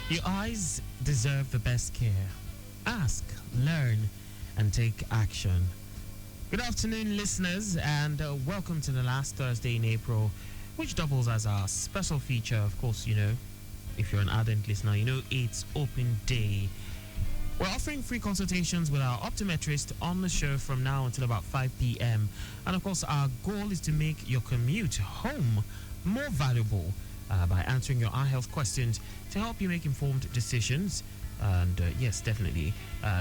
Your eyes deserve the best care. Ask, learn, and take action. Good afternoon, listeners, and welcome to the last Thursday in April, which doubles as our special feature. Of course, if you're an ardent listener, it's open day. We're offering free consultations with our optometrist on the show from now until about 5 p.m. And of course, our goal is to make your commute home more valuable by answering your eye health questions to help you make informed decisions. And yes, definitely,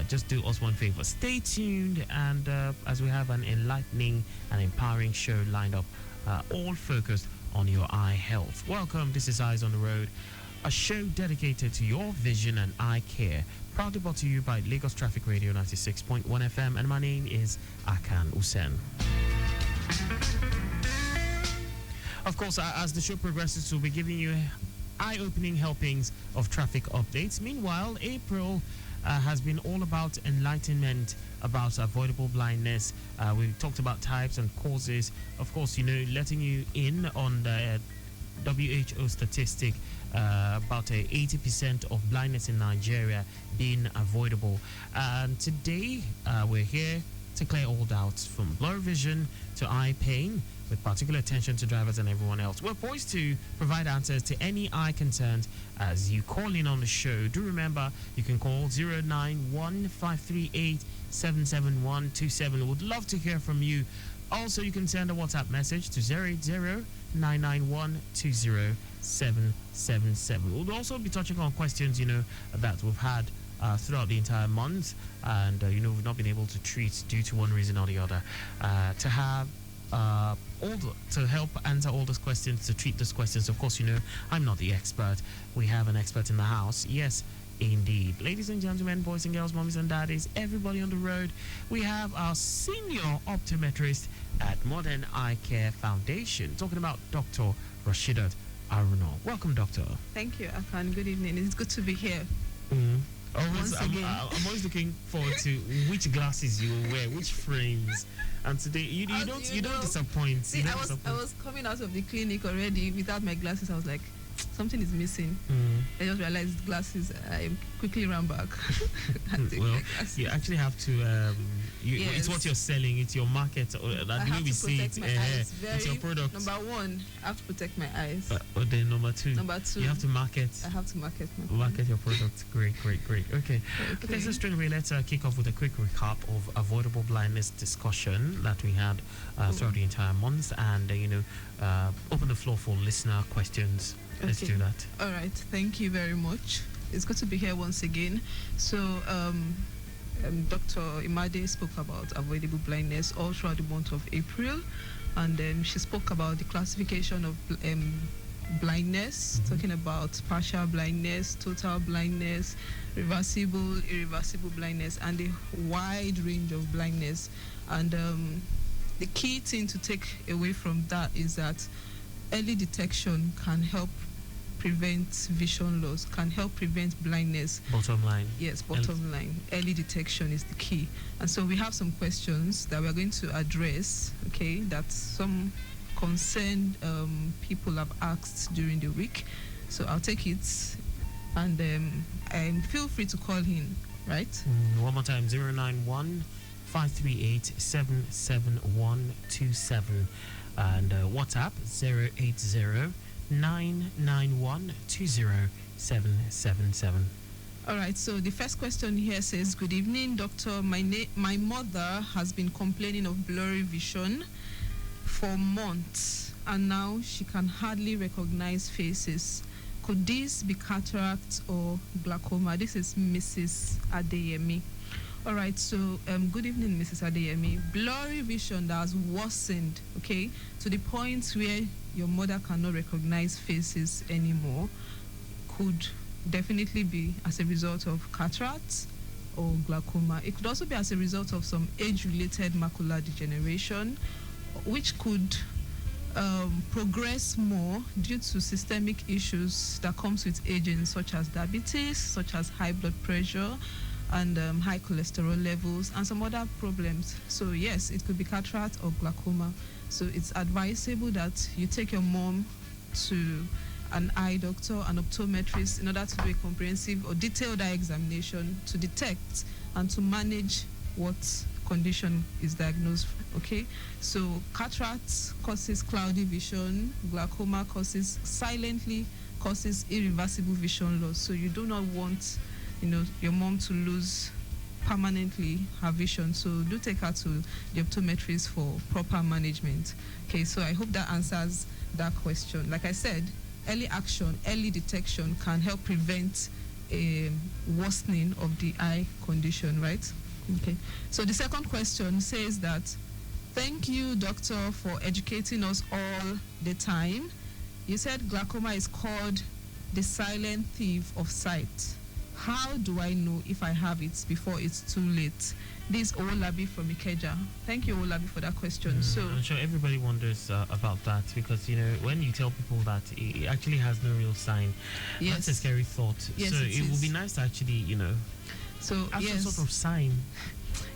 just do us one favor. Stay tuned, and as we have an enlightening and empowering show lined up, all focused on your eye health. Welcome, this is Eyes on the Road, a show dedicated to your vision and eye care. Proudly brought to you by Lagos Traffic Radio 96.1 FM, and my name is Akan Usen. Of course, as the show progresses, we'll be giving you eye-opening helpings of traffic updates. Meanwhile, April has been all about enlightenment about avoidable blindness. We talked about types and causes. Of course, letting you in on the WHO statistic about 80% of blindness in Nigeria being avoidable. And today, we're here to clear all doubts from blurry vision to eye pain, with particular attention to drivers and everyone else. We're poised to provide answers to any eye concerns as you call in on the show. Do remember, you can call 091-538-77127. Would love to hear from you. Also, you can send a WhatsApp message to 080-991-20777. We'll also be touching on questions, that we've had throughout the entire month, and we've not been able to treat due to one reason or the other. To have to help answer all those questions, to treat those questions. Of course, I'm not the expert. We have an expert in the house. Yes, indeed. Ladies and gentlemen, boys and girls, mommies and daddies, everybody on the road, we have our senior optometrist at Modern Eye Care Foundation, talking about Dr. Rashidat Aruna. Welcome, Doctor. Thank you, Akan. Good evening. It's good to be here. I'm always looking forward to which glasses you will wear, which frames. And today you don't disappoint. See, I was coming out of the clinic already without my glasses. I was like, something is missing. I just realized glasses. I quickly ran back. Well, you actually have to. Yes. It's what you're selling. It's your market. I have to protect my eyes. It's your product. Number one, I have to protect my eyes. But then number two, you have to market. I have to market your product. Great. Okay, so straight away, let's kick off with a quick recap of avoidable blindness discussion that we had throughout the entire month, and open the floor for listener questions. Let's do that. All right. Thank you very much. It's good to be here once again. So, Dr. Imade spoke about avoidable blindness all throughout the month of April, and she spoke about the classification of blindness, talking about partial blindness, total blindness, reversible, irreversible blindness, and a wide range of blindness. And the key thing to take away from that is that early detection can help prevent vision loss, can help prevent blindness. Bottom line. Yes, bottom line. Early detection is the key. And so we have some questions that we're going to address, that some concerned people have asked during the week. So I'll take it, and feel free to call in, right? One more time, 091-538-77127. And WhatsApp 080-991-20777. All right, so the first question here says, good evening, doctor. My mother has been complaining of blurry vision for months, and now she can hardly recognize faces. Could this be cataract or glaucoma? This is Mrs. Adeyemi. All right, so good evening, Mrs. Adeyemi. Blurry vision that has worsened, to the point where your mother cannot recognize faces anymore, could definitely be as a result of cataract or glaucoma. It could also be as a result of some age-related macular degeneration, which could progress more due to systemic issues that comes with aging, such as diabetes, such as high blood pressure, and high cholesterol levels, and some other problems. So yes, it could be cataract or glaucoma. So it's advisable that you take your mom to an eye doctor, an optometrist, in order to do a comprehensive or detailed eye examination to detect and to manage what condition is diagnosed. Okay, so cataract causes cloudy vision, glaucoma silently causes irreversible vision loss. So you do not want, your mom to lose permanently her vision. So do take her to the optometrist for proper management. Okay, so I hope that answers that question. Like I said, early action, early detection can help prevent a worsening of the eye condition, right? Okay, so the second question says that, thank you, doctor, for educating us all the time. You said glaucoma is called the silent thief of sight. How do I know if I have it before it's too late? This is Owolabi from Ikeja. Thank you, Owolabi, for that question. So I'm sure everybody wonders about that, because when you tell people that it actually has no real sign, yes, that's a scary thought. Yes, so it would be nice to actually so have yes, some sort of sign.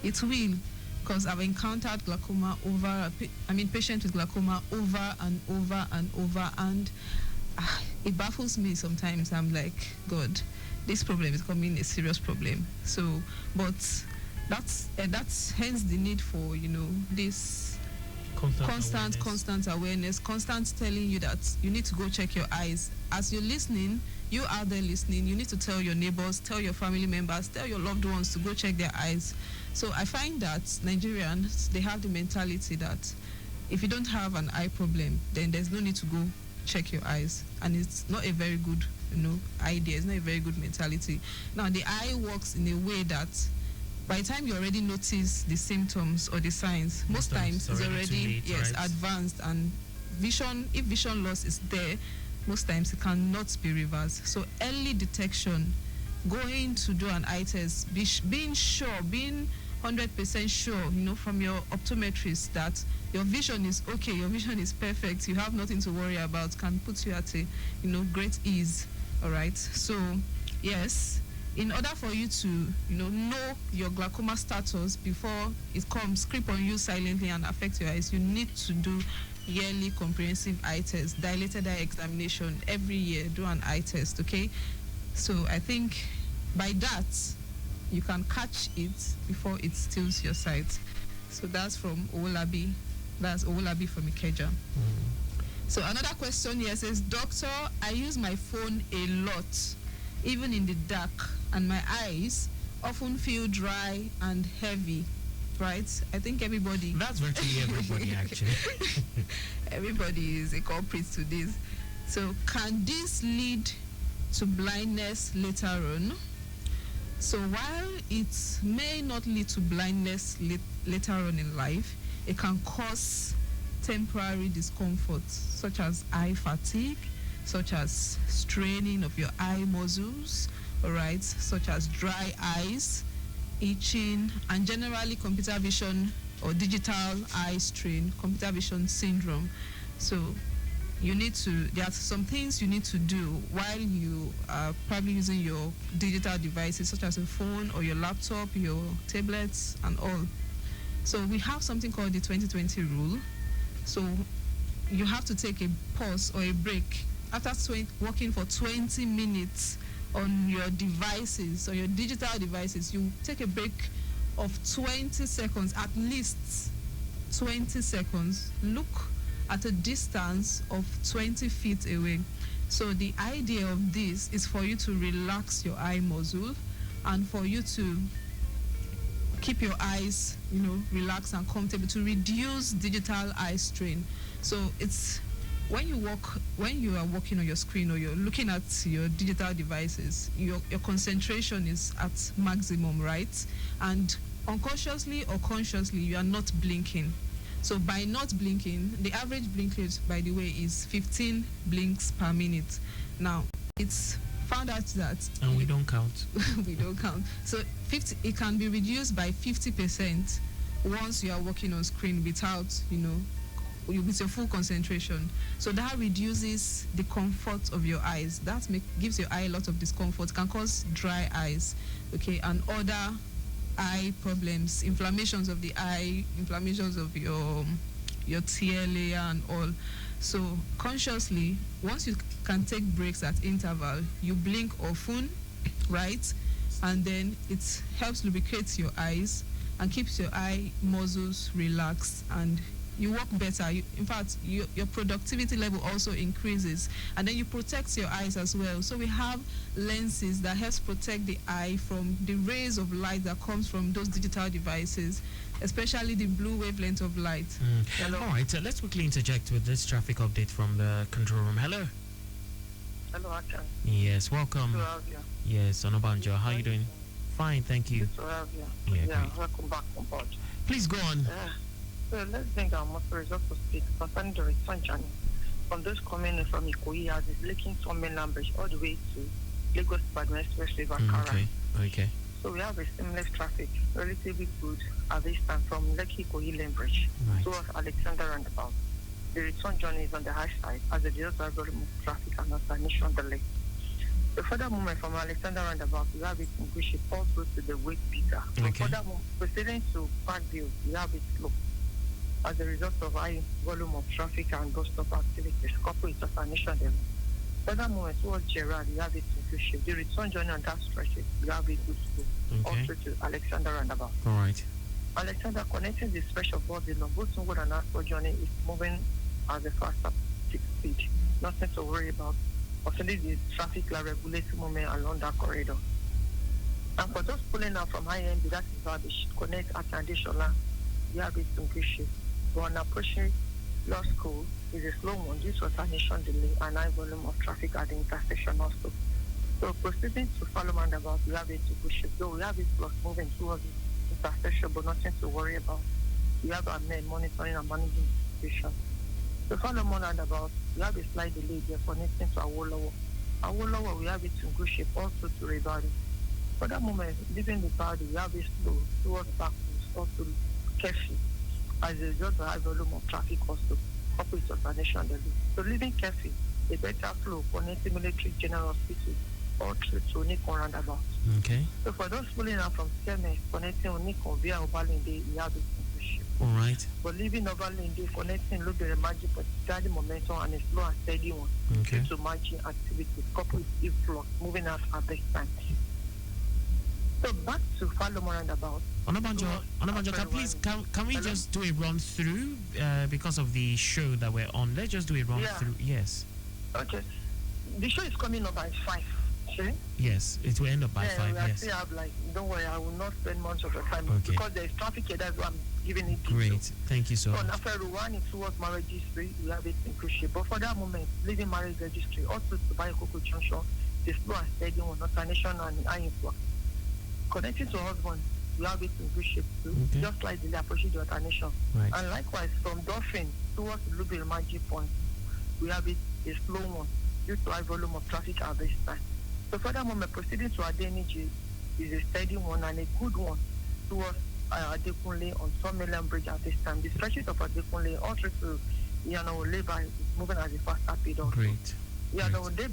It will, because I've encountered glaucoma patients with glaucoma over and over and over, and it baffles me sometimes. I'm like, God, this problem is becoming a serious problem. So, but that's hence the need for this constant awareness, constant telling you that you need to go check your eyes. As you're listening, you out there listening, you need to tell your neighbors, tell your family members, tell your loved ones to go check their eyes. So I find that Nigerians, they have the mentality that if you don't have an eye problem, then there's no need to go check your eyes, and it's not a very good idea. It's not a very good mentality. Now the eye works in a way that by the time you already notice the symptoms or the signs, most times it's already late, right? Advanced, and if vision loss is there, most times it cannot be reversed. So early detection, going to do an eye test, being 100% sure, from your optometrist that your vision is okay, your vision is perfect, you have nothing to worry about, can put you at a great ease. All right. So yes, in order for you to know your glaucoma status before it comes creep on you silently and affect your eyes, you need to do yearly comprehensive eye test, dilated eye examination every year. Do an eye test. Okay, so I think by that you can catch it before it steals your sight. So that's from Owolabi. That's Owolabi from Ikeja. So another question here says, doctor, I use my phone a lot, even in the dark, and my eyes often feel dry and heavy. Right? I think everybody. That's virtually everybody, actually. Everybody is a culprit to this. So can this lead to blindness later on? So while it may not lead to blindness later on in life, it can cause temporary discomfort, such as eye fatigue, such as straining of your eye muscles, all right, such as dry eyes, itching, and generally computer vision or digital eye strain, computer vision syndrome. So there are some things you need to do while you are probably using your digital devices, such as a phone or your laptop, your tablets, and all. So we have something called the 20-20 rule. So you have to take a pause or a break after working for 20 minutes on your devices, or your digital devices. You take a break of 20 seconds, at least 20 seconds. Look at a distance of 20 feet away. So the idea of this is for you to relax your eye muscle and for you to keep your eyes, relaxed and comfortable, to reduce digital eye strain. So it's when you are working on your screen or you're looking at your digital devices, your concentration is at maximum, right? And unconsciously or consciously, you are not blinking. So by not blinking, the average blink rate, by the way, is 15 blinks per minute. Now, it's found out that... And we don't count. We don't count. So it can be reduced by 50% once you are working on screen without, with your full concentration. So that reduces the comfort of your eyes. That gives your eye a lot of discomfort, can cause dry eyes, okay, and other eye problems, inflammations of the eye, inflammations of your tear layer and all. So consciously, once you can take breaks at interval, you blink often, right? And then it helps lubricate your eyes and keeps your eye muscles relaxed, and you work better. In fact, your productivity level also increases, and then you protect your eyes as well. So we have lenses that helps protect the eye from the rays of light that comes from those digital devices, especially the blue wavelength of light. Hello. All right, let's quickly interject with this traffic update from the control room. Hello. Hello, Achan. Yes, welcome. Good to have you. Yes, Onobanjo, how are you doing? Fine, thank you. Good to have you. Yeah, great. Welcome back on board. Please go on. So let's bring our most results to speak concerning the return journey from those coming in from Ikoyi as it's linking to mainland bridge all the way to Lagos Badon Expressway, Vakara. Okay. So we have a seamless traffic, relatively good at this time from Lekki Ikoyi Lane Bridge towards Alexander Roundabout. The return journey is on the high side as the result of very much traffic and alternation delay. The further movement from Alexander Roundabout, we have it in good shape also to the Wake Bigger. Okay. Further proceeding to Parkview, we have it slow as a result of high volume of traffic and bus stop activities coupled with alternation delay. Further movement towards Gerard, we have it in good shape. The return journey on that stretch, we have it good slow also to Alexander Roundabout. All right. Alexander, connecting the stretch of both the Both and Aspo journey is moving at a faster speed. Nothing to worry about. Possibly the traffic light regulating movement along that corridor. And for those pulling out from high end, that is how they should connect at Additional. We have it in good shape. But on approaching Law School is a slow one due to alternation delay and high volume of traffic at the intersection also. So proceeding to follow roundabout, we have it in good shape. Though we have it plus moving towards the intersection, but nothing to worry about. We have our men monitoring and managing the situation. To follow more roundabout, we have a slight delay there connecting to Awolowo, we have it in good shape also to Rebari. For that moment, leaving the body, we have it slow towards backwards also Kefi as a result of high volume of traffic also coupled with alternation delay. So leaving Kefi, a better flow connecting Military General Hospital all through to Onikon roundabout. Okay. So for those pulling out from Skemes connecting Onikon via Obalinde, we have it in good shape. All right. But leaving Obalinde connecting Lubere Magic for steady momentum and a slow and steady one due to margin activities coupled with influx moving out at this time. So back to follow more roundabout. Can we just do a run through because of the show that we're on? Let's just do a run through. Yes. Okay. The show is coming up by 5. Okay? Yes, it will end up by 5. I Yes. still have don't worry, I will not spend much of your time because there is traffic here. That's why I'm giving it. Great. Thank you so much. On Aferu 1 towards marriage registry, we have it in crucial. But for that moment, leaving marriage registry, also to Bayokoko Junction, the slow and steady one, alternation and high influx. Connecting to husband, we have it in good shape too, just like the approaching the alternation. Right. And likewise, from Dolphin towards the Lubil Magic Point, we have it a slow one due to high volume of traffic at this time. So for that moment, proceeding to Adeniji is a steady one and a good one towards Adekunle on 2 Million Bridge at this time. The stretches of Adekunle all through to Leba is moving at a faster speed also. Great.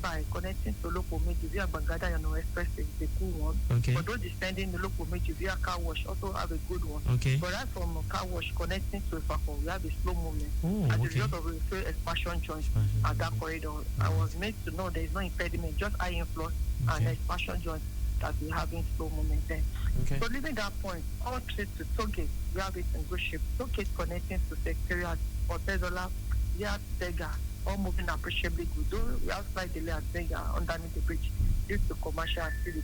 By connecting to local media via Bangada Express is a cool one. Okay. For those descending the local media via car wash also have a good one. Okay. But right from car wash connecting to Ifako, we have a slow movement. As a result of a fair expansion joint at that corridor. I was made to know there is no impediment, just high influx and expansion joint that we have in slow movement then. Okay. So leaving that point, all trips to Togate, we have it in good shape. Togate connecting to Secretariat, Otezola, via Tega, all moving appreciably good. Though we have slight delay at Tega underneath the bridge due to commercial activity.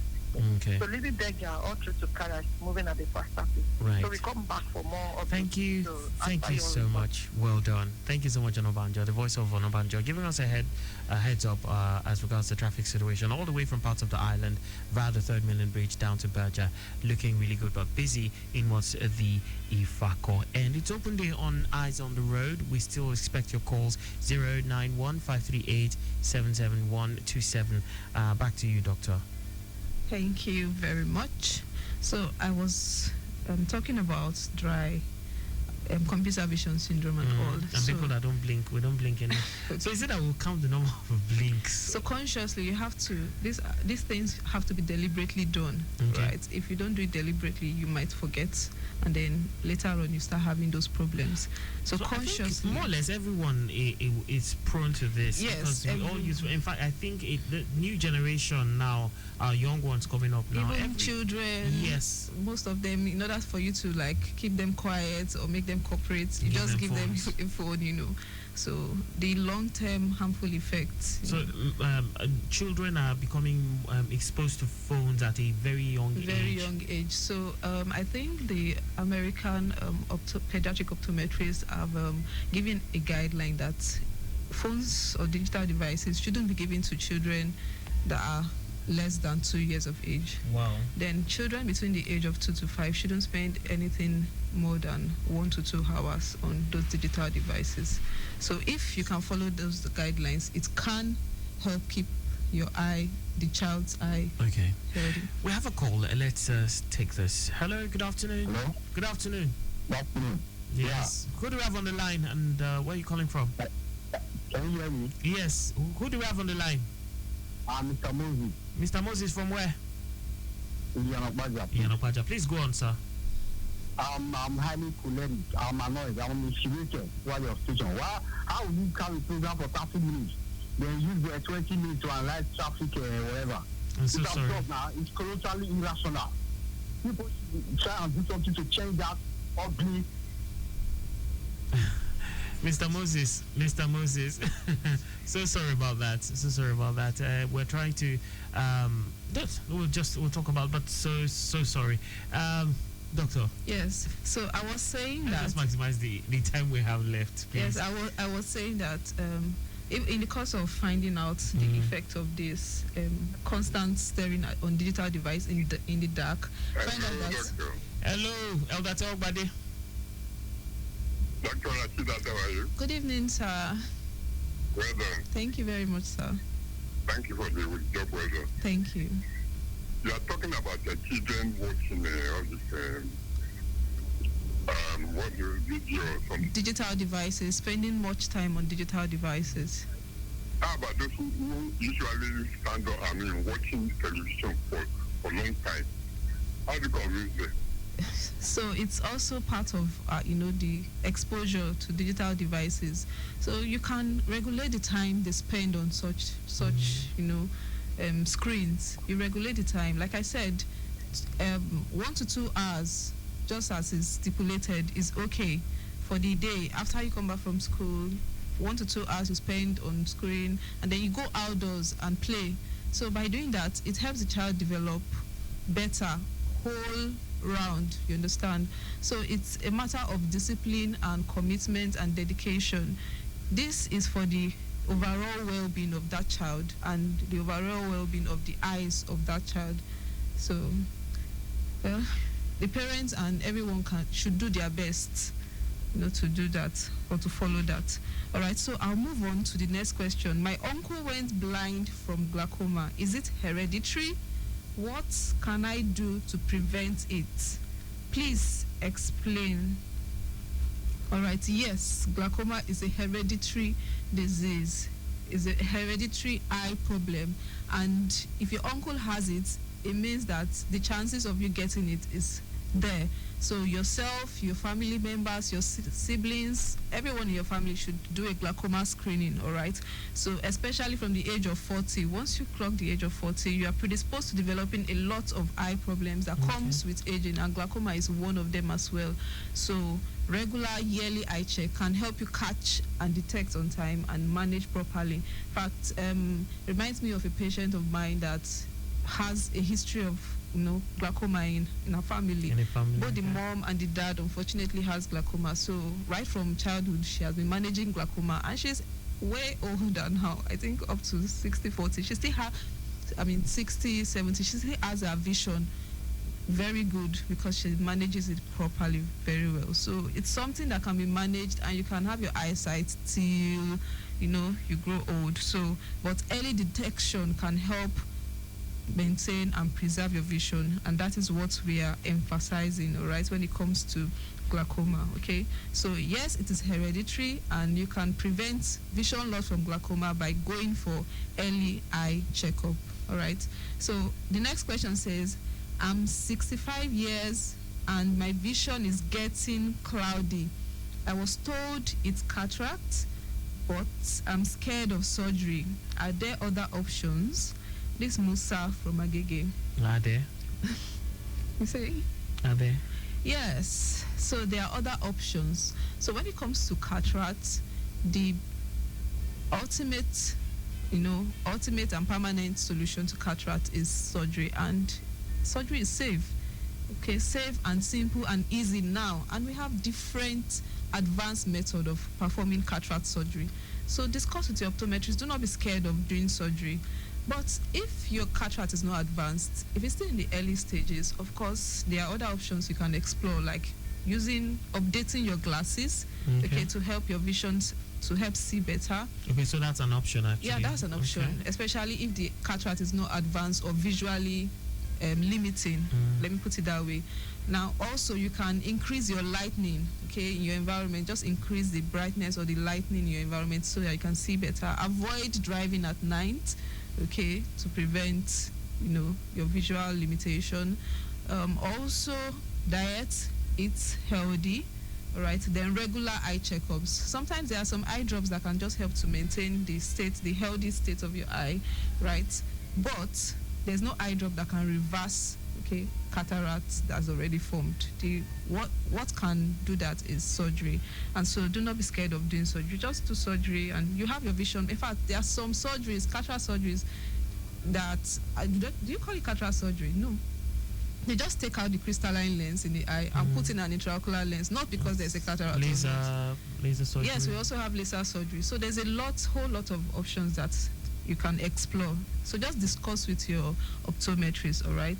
Okay. So leaving Tega, all through to Karas, moving at a faster pace. Right. So we come back for more. Thank you. Thank you so much. Well done. Thank you so much, Onobanjo, the voice of Onobanjo, giving us a heads up as regards the traffic situation all the way from parts of the island via the 3rd Million Bridge down to Berger, looking really good but busy in what's the Ifako. And it's open day on Eyes on the Road. We still expect your calls 091-538-77127. Back to you, Doctor. Thank you very much. So I was talking about dry computer vision syndrome and all. And people that don't blink, we don't blink anymore. So is it that we'll count the number of blinks? So consciously, you have to, these things have to be deliberately done, right? If you don't do it deliberately, you might forget, and then later on you start having those problems. So consciously, more or less everyone is prone to this. Yes, because we all use. In fact, I think the new generation now, our young ones coming up now, even children. Yes, most of them, in order for you to like keep them quiet or make them cooperate, you just give them a phone, you know. So the long-term harmful effects. So children are becoming exposed to phones at a very young age. So I think the American pediatric optometrists have given a guideline that phones or digital devices shouldn't be given to children that are less than 2 years of age. Wow. Then children between the age of 2 to 5 shouldn't spend anything more than 1 to 2 hours on those digital devices. So if you can follow those guidelines, it can help keep your eye, the child's eye, healthy. We have a call. Let's take this. Hello, good afternoon. Hello? Good afternoon. Good afternoon. Yes. Who do we have on the line, and where are you calling from? Can you hear me? Yes. Who do we have on the line? Mr. Moses. Mr. Moses from where? Yanapaja. Please go on, sir. I'm highly choleric. I'm annoyed. I'm infuriated while you're station. How will you carry program for 30 minutes? Then use the 20 minutes to analyze traffic whatever. I'm so sorry. Now, it's totally irrational. People should try and do something to change that ugly. Mr. Moses, so sorry about that. We're trying to, we'll talk about, but so sorry. Doctor. Yes. So I was saying that. Let's maximize the time we have left, please. Yes, I was saying that in the course of finding out the effect of this constant staring on digital device in the dark, find out that. Hello, Elder Teogbade. Dr. Rashidat, how are you? Good evening, sir. Well done. Thank you very much, sir. Thank you for the job well done. Thank you. You are talking about the children watching all this, what the video or something. Digital devices, spending much time on digital devices. How about those who usually stand up, watching television for a long time? How do you convince them? So it's also part of the exposure to digital devices. So you can regulate the time they spend on such screens. You regulate the time. Like I said, 1 to 2 hours, just as is stipulated, is okay for the day. After you come back from school, 1 to 2 hours you spend on screen, and then you go outdoors and play. So by doing that, it helps the child develop better whole round, you understand? So it's a matter of discipline and commitment and dedication. This is for the overall well-being of that child and the overall well-being of the eyes of that child. So the parents and everyone should do their best, to do that or to follow that. All right, so I'll move on to the next question. My uncle went blind from glaucoma. Is it hereditary? What can I do to prevent it? Please explain. All right, yes, glaucoma is a hereditary disease. It's a hereditary eye problem. And if your uncle has it, it means that the chances of you getting it is there. So yourself, your family members, your siblings, everyone in your family should do a glaucoma screening, all right? So especially from the age of 40, once you clock the age of 40, you are predisposed to developing a lot of eye problems that comes with aging, and glaucoma is one of them as well. So regular yearly eye check can help you catch and detect on time and manage properly. In fact, reminds me of a patient of mine that has a history of glaucoma in her family. Both the mom and the dad unfortunately has glaucoma. So right from childhood she has been managing glaucoma, and she's way older now. I think up to 60, 40. She still has 60, 70. She still has her vision very good because she manages it properly very well. So it's something that can be managed, and you can have your eyesight till you grow old. So but early detection can help maintain and preserve your vision, and that is what we are emphasizing, all right, when it comes to glaucoma. Okay, so yes, it is hereditary, and you can prevent vision loss from glaucoma by going for early eye checkup. All right, so the next question says, I'm 65 years and my vision is getting cloudy. I was told it's cataract, but I'm scared of surgery. Are there other options? This Musa from Agege. Are there? You say? Are there? Yes. So there are other options. So when it comes to cataract, the ultimate and permanent solution to cataract is surgery, and surgery is safe. Okay, safe and simple and easy now, and we have different advanced method of performing cataract surgery. So discuss with your optometrist. Do not be scared of doing surgery. But if your cataract is not advanced, if it's still in the early stages, of course there are other options you can explore, like updating your glasses, okay, to help your vision, to help see better. Okay, so that's an option actually. Yeah, that's an option, okay. Especially if the cataract is not advanced or visually limiting. Let me put it that way. Now, also you can increase your lighting, okay, in your environment. Just increase the brightness or the lighting in your environment so that you can see better. Avoid driving at night, okay, to prevent, your visual limitation. Also, diet, eat healthy. All right, then regular eye checkups. Sometimes there are some eye drops that can just help to maintain the healthy state of your eye, right? But there's no eye drop that can reverse, okay, cataract that's already formed. What can do that is surgery. And so do not be scared of doing surgery. Just do surgery and you have your vision. In fact, there are some surgeries, cataract surgeries, that do you call it cataract surgery? No. They just take out the crystalline lens in the eye and put in an intraocular lens, not because there's a cataract. Laser surgery. Yes, we also have laser surgery. So there's whole lot of options that you can explore. So just discuss with your optometrist, all right?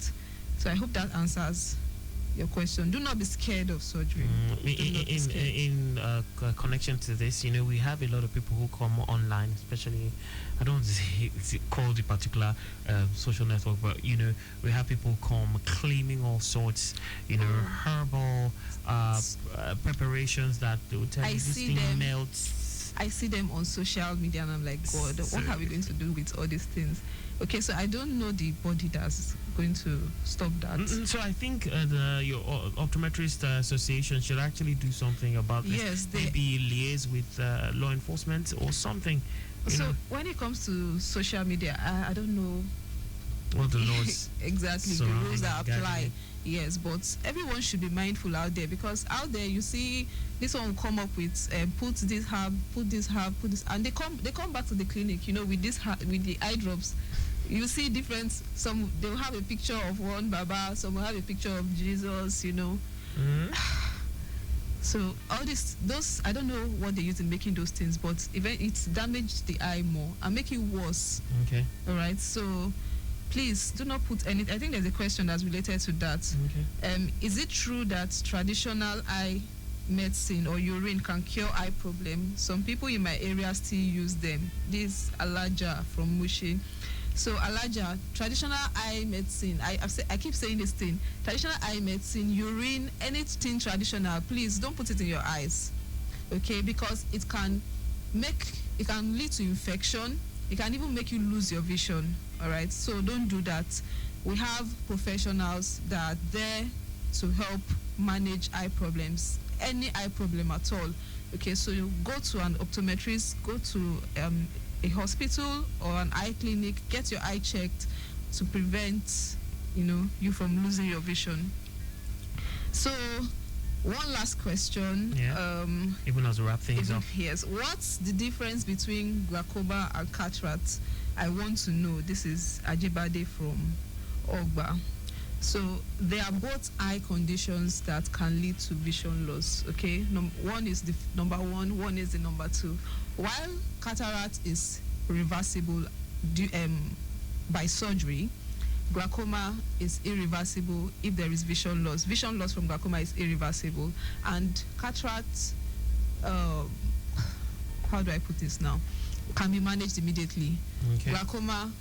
So I hope that answers your question. Do not be scared of surgery. In connection to this, we have a lot of people who come online, especially, I don't call the particular social network, but we have people come claiming all sorts, herbal preparations that will tell you this thing melts. I see them on social media and I'm like, God, what are we going to do with all these things? Okay, so I don't know the body that's going to stop that. So I think your optometrist association should actually do something about this. Yes, maybe liaise with law enforcement or something. So when it comes to social media, I don't know what the laws exactly the rules that apply. Yes, but everyone should be mindful out there, because out there you see this one will come up with put this herb, put this herb, put this, and they come back to the clinic, with the eye drops. You see different. Some they'll have a picture of one Baba, some will have a picture of Jesus. So all those I don't know what they use in making those things, but it's damaged the eye more and make it worse. Okay. All right. So please do not put any. I think there's a question that's related to that. Okay. Is it true that traditional eye medicine or urine can cure eye problem? Some people in my area still use them. This Alaja from Mushi. So Alaja, traditional eye medicine. I keep saying this thing. Traditional eye medicine, urine, anything traditional. Please don't put it in your eyes, okay? Because it can lead to infection. It can even make you lose your vision. All right. So don't do that. We have professionals that are there to help manage eye problems, any eye problem at all. Okay. So you go to an optometrist, go to a hospital or an eye clinic, get your eye checked to prevent, you from losing your vision. So one last question. Yeah. Even as we wrap things up. Yes. What's the difference between glaucoma and cataract? I want to know. This is Ajibade from Ogba. So they are both eye conditions that can lead to vision loss. Okay. One is the number one is the number two. While cataract is reversible by surgery, glaucoma is irreversible if there is vision loss. Vision loss from glaucoma is irreversible, and cataract, how do I put this now, can be managed immediately. Okay. Glaucoma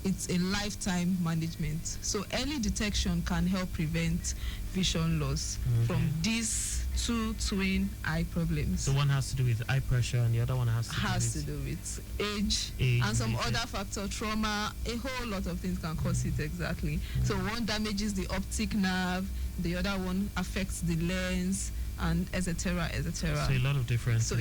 it's a lifetime management. So early detection can help prevent vision loss from these two twin eye problems. So one has to do with eye pressure and the other one has to do with age and some other factor, trauma, a whole lot of things can cause it exactly. So one damages the optic nerve, the other one affects the lens, and etc. etc. So a lot of differences. So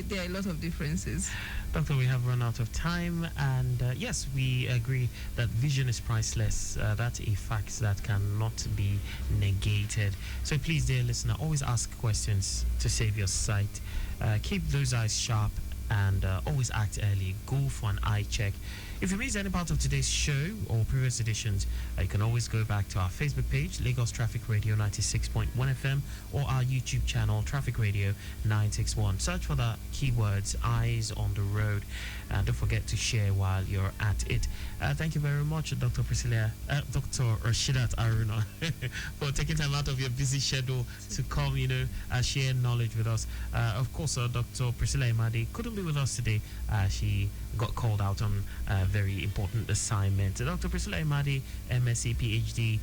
there are a lot of differences. Doctor, we have run out of time, and yes, we agree that vision is priceless. That's a fact that cannot be negated. So please, dear listener, always ask questions to save your sight. Keep those eyes sharp, and always act early. Go for an eye check. If you missed any part of today's show or previous editions, you can always go back to our Facebook page, Lagos Traffic Radio 96.1 FM, or our YouTube channel, Traffic Radio 961. Search for the keywords Eyes on the Road, and don't forget to share while you're at it. Thank you very much, Dr. Dr. Rashidat Aruna, for taking time out of your busy schedule to come, share knowledge with us. Of course, Dr. Priscilla Imadi couldn't be with us today. She got called out on a very important assignment. Dr. Priscilla Imadi, MSc, PhD,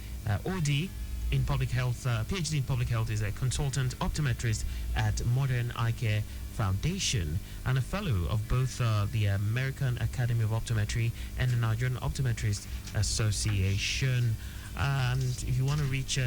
OD in public health, PhD in public health, is a consultant optometrist at Modern Eye Care Foundation and a fellow of both the American Academy of Optometry and the Nigerian Optometrist Association. And if you want to reach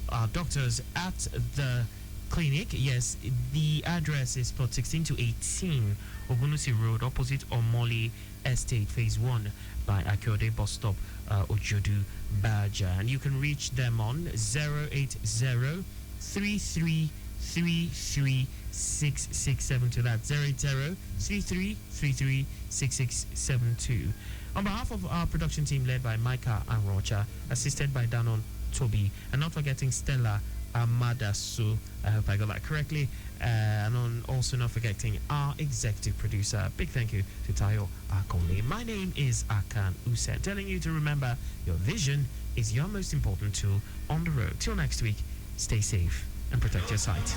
our doctors at the clinic, yes, the address is plot 16 to 18 Ogunusi Road, opposite Omoli Estate, Phase 1 by Akiode Bus Stop, Ojodu, Baja. And you can reach them on 080-3333-6672. That's 080-3333-6672. On behalf of our production team led by Micah and Rocha, assisted by Danon Toby, and not forgetting Stella Amadasu, I hope I got that correctly, and also not forgetting our executive producer. Big thank you to Tayo Akonli. My name is Akan Usen, telling you to remember your vision is your most important tool on the road. Till next week, stay safe and protect your sight.